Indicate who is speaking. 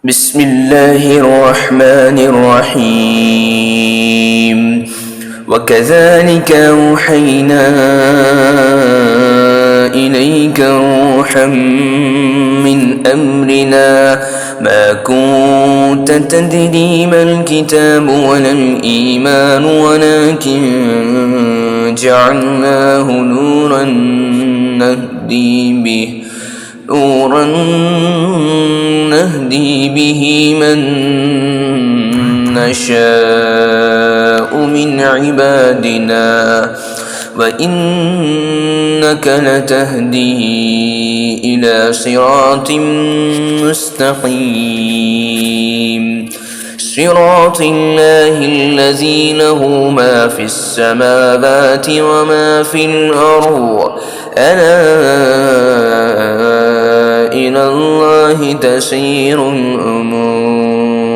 Speaker 1: بسم الله الرحمن الرحيم وكذلك أوحينا إليك روحا من أمرنا ما كنت تدري ما الكتاب ولا الإيمان ولكن جعلناه نورا نهدي به من نشاء من عبادنا وإنك لتهدي إلى صراط مستقيم صراط الله الذي له ما في السماوات وما في الأرض ألا إلى الله تسير الأمور